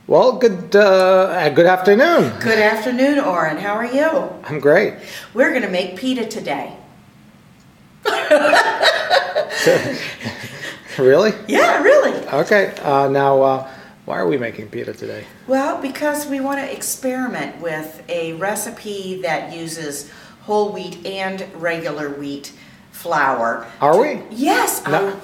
Well, good afternoon. Good afternoon, Oren. How are you? I'm great. We're going to make pita today. Really? Yeah, really. Okay. Now, why are we making pita today? Well, because we want to experiment with a recipe that uses whole wheat and regular wheat flour. Are we? Yes. No.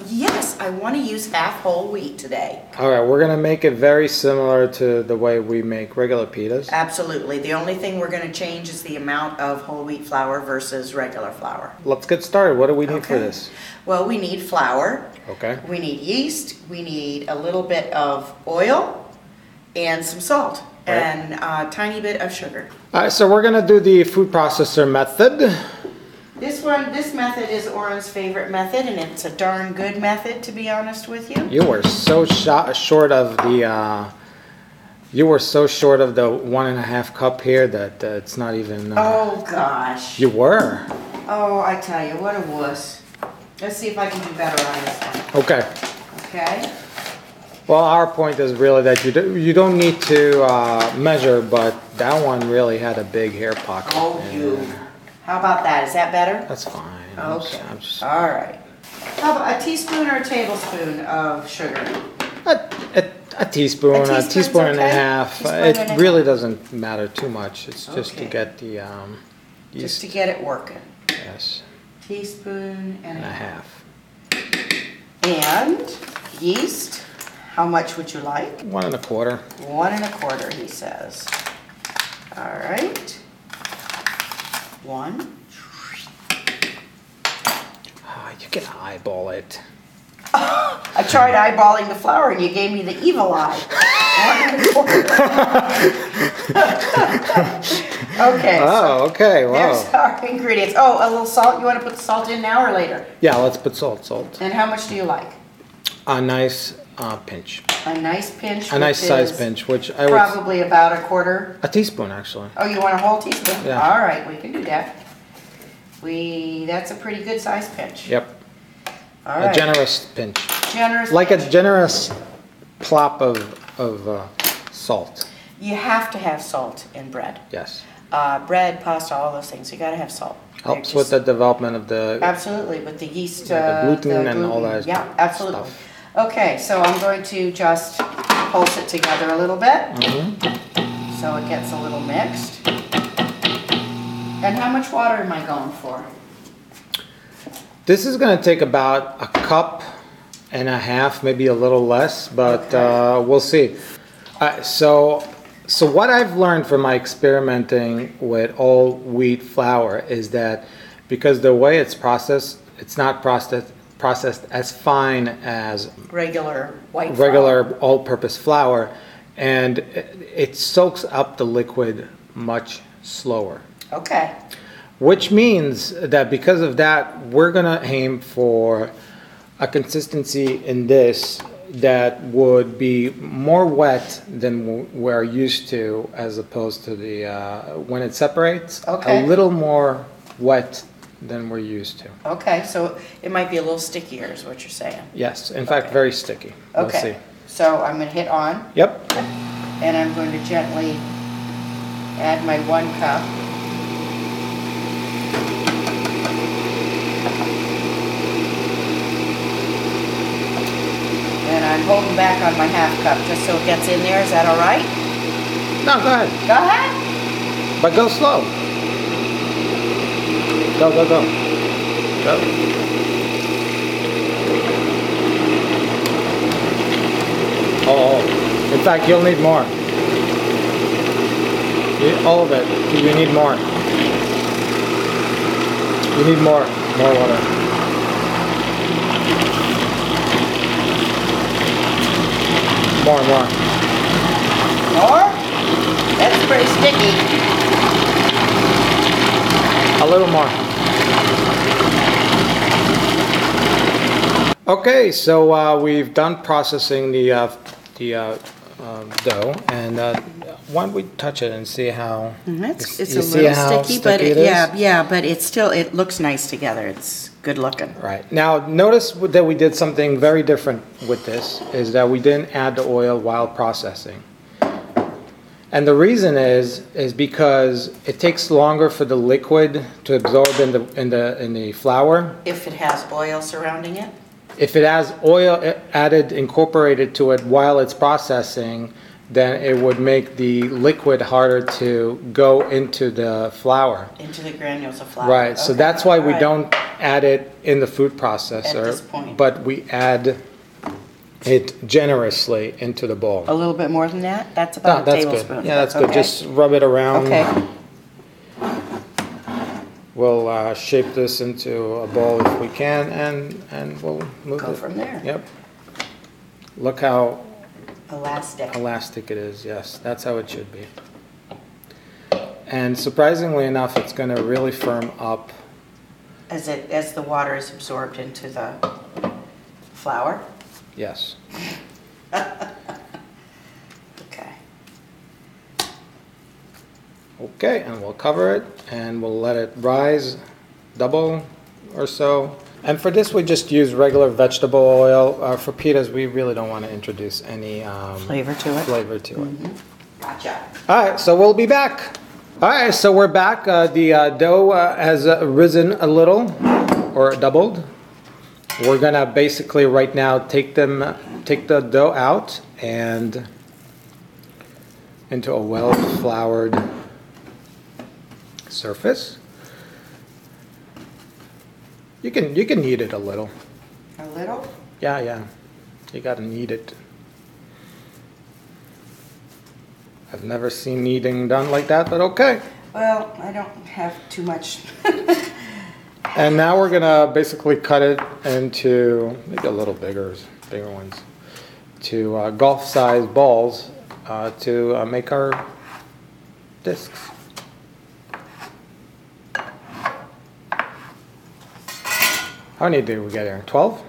I want to use half whole wheat today. All right. We're going to make it very similar to the way we make regular pitas. Absolutely. The only thing we're going to change is the amount of whole wheat flour versus regular flour. Let's get started. What do we need for this? Well, we need flour. Okay. We need yeast. We need a little bit of oil and some salt. Right. And a tiny bit of sugar. All right. So we're going to do the food processor method. This method is Oren's favorite method, and it's a darn good method, to be honest with you. You were so short of the. You were so short of the 1.5 cup here that it's not even. Oh gosh. You were. Oh, I tell you, what a wuss. Let's see if I can do better on this one. Okay. Okay. Well, our point is really that you don't need to measure, but that one really had a big hair pocket. Oh, How about that? Is that better? That's fine. Okay. I'm just, all right. How about a teaspoon or a tablespoon of sugar? a teaspoon, a teaspoon and a half. It really doesn't matter too much. It's just to get the yeast. Just to get it working. Yes. Teaspoon and a half. And yeast. How much would you like? 1 1/4. 1 1/4, he says. All right. 1. You can eyeball it. I tried eyeballing the flour and you gave me the evil eye. 1 1/4. Okay. Oh, okay. Wow. There's our ingredients. Oh, a little salt. You want to put the salt in now or later? Yeah, let's put salt. And how much do you like? A nice pinch. A nice pinch. A nice size pinch, which I would. Probably about 1/4. A teaspoon, actually. Oh, you want a whole teaspoon? Yeah. All right, we can do that. That's a pretty good size pinch. Yep. All right. A generous pinch. Like a generous plop of salt. You have to have salt in bread. Yes. Bread, pasta, all those things. You got to have salt. Helps with the development of the. Absolutely, with the yeast. The gluten and all that. Yeah, absolutely. Stuff. Okay, so I'm going to just pulse it together a little bit. So it gets a little mixed. And how much water am I going for? This is going to take about 1.5 cups, maybe a little less, but we'll see. So what I've learned from my experimenting with whole wheat flour is that because the way it's processed, it's not processed as fine as regular white flour. All-purpose flour, and it soaks up the liquid much slower. Okay. Which means that because of that, we're going to aim for a consistency in this that would be more wet than we're used to, as opposed to the when it separates, a little more wet than we're used to. Okay, so it might be a little stickier is what you're saying. Yes, in fact, very sticky. Okay, we'll see. So I'm going to hit on. Yep. And I'm going to gently add my 1 cup. And I'm holding back on my 1/2 cup just so it gets in there. Is that all right? No, go ahead. Go ahead. But go slow. Go. Go. Oh, in fact, you'll need more. All of it. You need more. You need more water. More. More? That's pretty sticky. A little more. Okay, so we've done processing the dough, and why don't we touch it and see how? It's a little sticky, but but it looks nice together. It's good looking. Right. Now, notice that we did something very different with this, is that we didn't add the oil while processing. And the reason is because it takes longer for the liquid to absorb in the flour. If it has oil surrounding it? If it has oil added, incorporated to it while it's processing, then it would make the liquid harder to go into the flour. Into the granules of flour. Right, so Okay. that's why we All right. don't add it in the food processor. At this point. But we add it generously into the bowl. A little bit more than that? That's No, about a that's tablespoon. good. Yeah, that's good. Okay. Just rub it around. Okay. We'll shape this into a bowl if we can, and we'll move Go it. from there. Yep. Look how Elastic. elastic it is. Yes, that's how it should be. And surprisingly enough, it's going to really firm up. As the water is absorbed into the flour? Yes. Okay. Okay, and we'll cover it, and we'll let it rise, double or so. And for this, we just use regular vegetable oil. For pitas, we really don't want to introduce any Flavor to it? flavor to it. Gotcha. All right, so we'll be back. All right, so we're back. The dough has risen a little, or doubled. We're gonna basically right now take the dough out and into a well-floured surface. You can knead it a little. A little? Yeah. You gotta knead it. I've never seen kneading done like that, but okay. Well, I don't have too much. And now we're gonna basically cut it into maybe a little bigger ones, to golf-sized balls to make our discs. How many did we get here? 12?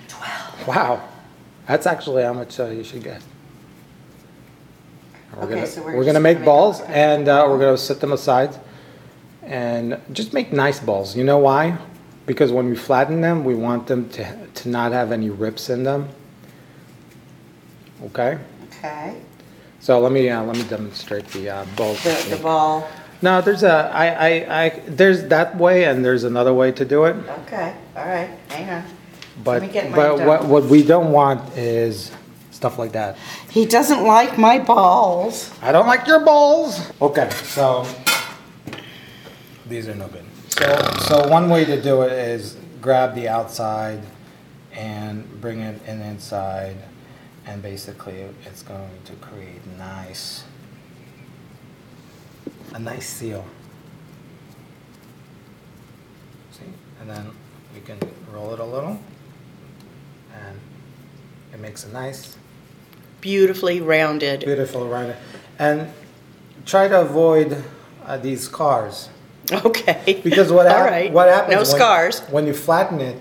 12. Wow, that's actually how much you should get. Okay, so we're gonna just make gonna balls, okay. and we're gonna set them aside, and just make nice balls. You know why? Because when we flatten them, we want them to not have any rips in them. Okay. Okay. So let me demonstrate the balls. The technique. ball. No, there's there's that way, and there's another way to do it. Okay. All right. Hang on. But Let me get mine but done. what we don't want is stuff like that. He doesn't like my balls. I don't like your balls. Okay, so these are no good. So one way to do it is grab the outside and bring it in inside, and basically it's going to create a nice seal. See, and then we can roll it a little, and it makes a nice, Beautifully rounded. beautiful rider. And try to avoid these scars. Okay. Because All right. what happens No scars. when you flatten it,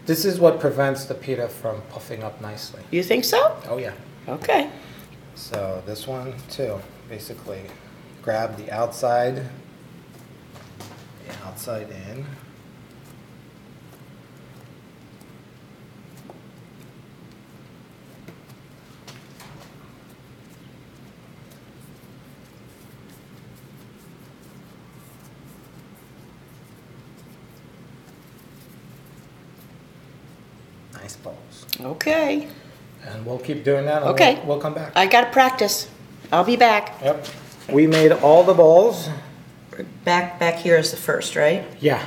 this is what prevents the pita from puffing up nicely. You think so? Oh yeah. Okay. So this one too, basically grab the outside in. Nice balls. Okay. And we'll keep doing that. And Okay. We'll come back. I got to practice. I'll be back. Yep. We made all the balls. Back here is the first, right? Yeah.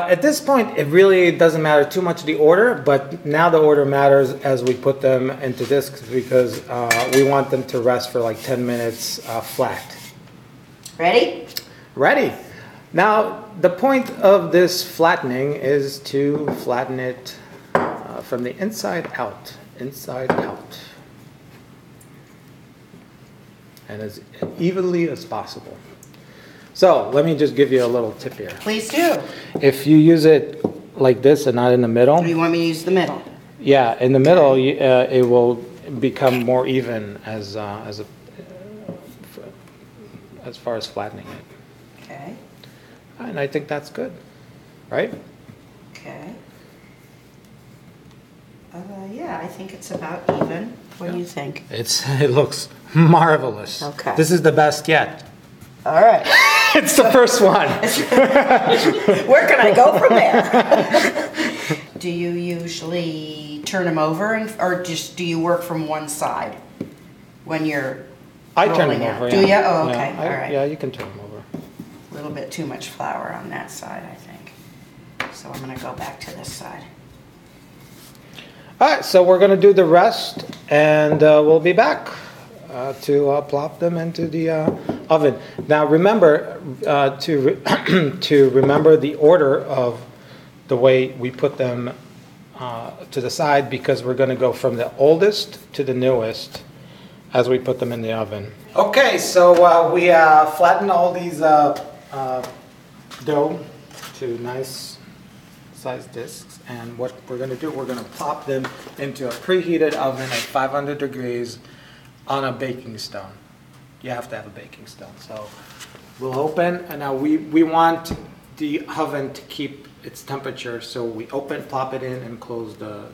At this point, it really doesn't matter too much the order, but now the order matters as we put them into discs because we want them to rest for like 10 minutes flat. Ready? Ready. Now, the point of this flattening is to flatten it from the inside out. Inside out. And as evenly as possible. So let me just give you a little tip here. Please do. If you use it like this and not in the middle, Do you want me to use the middle? yeah, in the middle it will become more even as far as flattening it. Okay. And I think that's good, right? Okay. Yeah, I think it's about even. What do you think? It looks marvelous. Okay. This is the best yet. All right. It's the first one. Where can I go from there? Do you usually turn them over, or just do you work from one side when you're I turn rolling them out? over. Do yeah. you? Oh, okay. Yeah, All right. Yeah, you can turn them over. A little bit too much flour on that side, I think. So I'm going to go back to this side. All right, so we're going to do the rest, and we'll be back to plop them into the oven. Now, remember to remember the order of the way we put them to the side, because we're going to go from the oldest to the newest as we put them in the oven. Okay, so we flatten all these dough to nice sized discs, and what we're going to do, we're going to plop them into a preheated oven at 500 degrees on a baking stone. You have to have a baking stone. So we'll open, and now we want the oven to keep its temperature, so we open, plop it in, and close the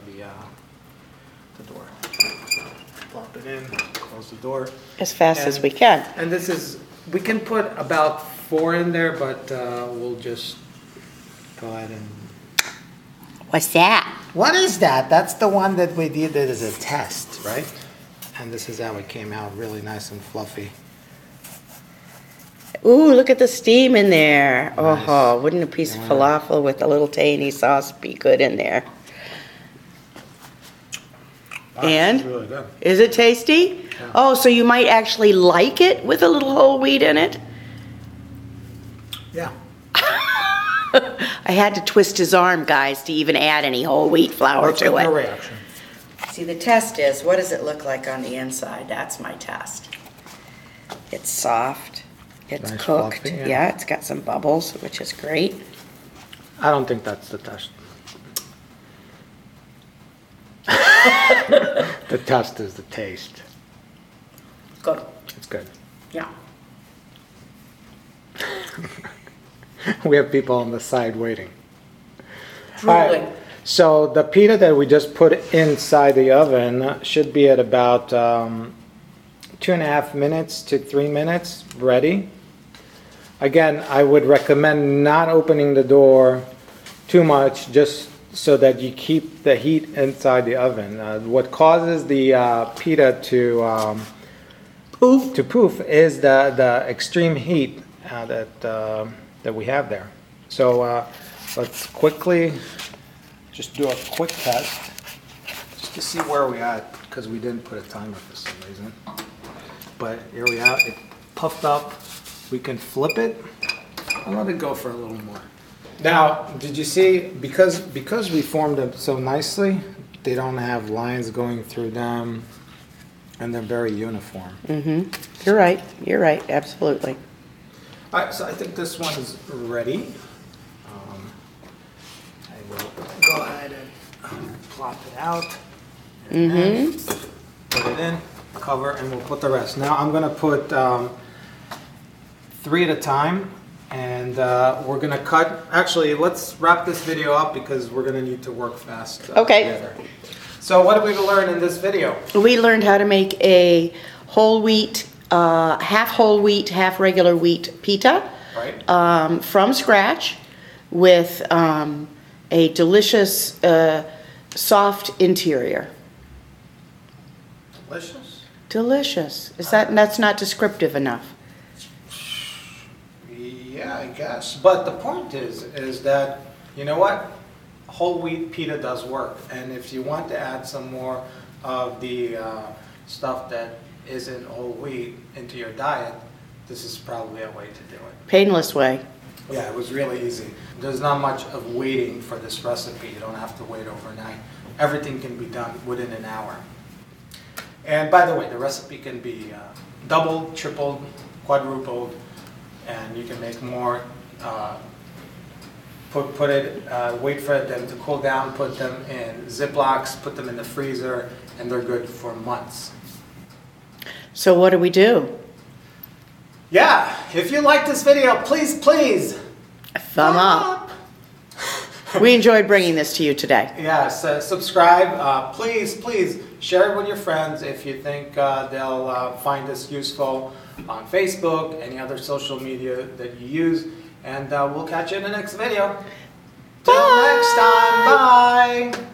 door. Plop it in, close the door. As fast as we can. And this is, we can put about 4 in there, but we'll just go ahead and... What's that? What is that? That's the one that we did as a test, right? And this is how it came out, really nice and fluffy. Ooh, look at the steam in there. Nice. Oh, wouldn't a piece of falafel with a little tahini sauce be good in there? Wow, And? it's really good. Is it tasty? Yeah. Oh, so you might actually like it with a little whole wheat in it? Yeah. I had to twist his arm, guys, to even add any whole wheat flour What's to your it. reaction? See, the test is, what does it look like on the inside? That's my test. It's soft. It's Nice cooked. fluffy, yeah. Yeah, it's got some bubbles, which is great. I don't think that's the test. The test is the taste. Good. It's good. Yeah. We have people on the side waiting. Drooling. Alright, so the pita that we just put inside the oven should be at about 2.5 minutes to 3 minutes ready. Again, I would recommend not opening the door too much, just so that you keep the heat inside the oven. What causes the pita to poof is the extreme heat that we have there. So let's quickly just do a quick test just to see where we at, because we didn't put a timer for some reason. But here we are. It puffed up. We can flip it. I'll let it go for a little more. Now, did you see, because we formed them so nicely, they don't have lines going through them, and they're very uniform. Mm-hmm. You're right. You're right. Absolutely. All right, so I think this one is ready. I will go ahead and plop it out. And put it in, cover, and we'll put the rest. Now I'm going to put 3 at a time, and we're going to cut. Actually, let's wrap this video up because we're going to need to work fast together. So what did we learn in this video? We learned how to make a whole wheat, half whole wheat, half regular wheat pita. Right. From scratch with a delicious soft interior. Delicious? Delicious. That's not descriptive enough? Yeah, I guess. But the point is that, you know what? Whole wheat pita does work. And if you want to add some more of the stuff that isn't whole wheat into your diet, this is probably a way to do it. Painless way. Yeah, it was really easy. There's not much of waiting for this recipe. You don't have to wait overnight. Everything can be done within an hour. And by the way, the recipe can be doubled, tripled, quadrupled, and you can make more. Wait for them to cool down, put them in Ziplocs, put them in the freezer, and they're good for months. So what do we do? Yeah, if you like this video, please Thumb up. We enjoyed bringing this to you today. Yes, subscribe. Please share it with your friends if you think they'll find this useful on Facebook, any other social media that you use. And we'll catch you in the next video. Till next time, bye.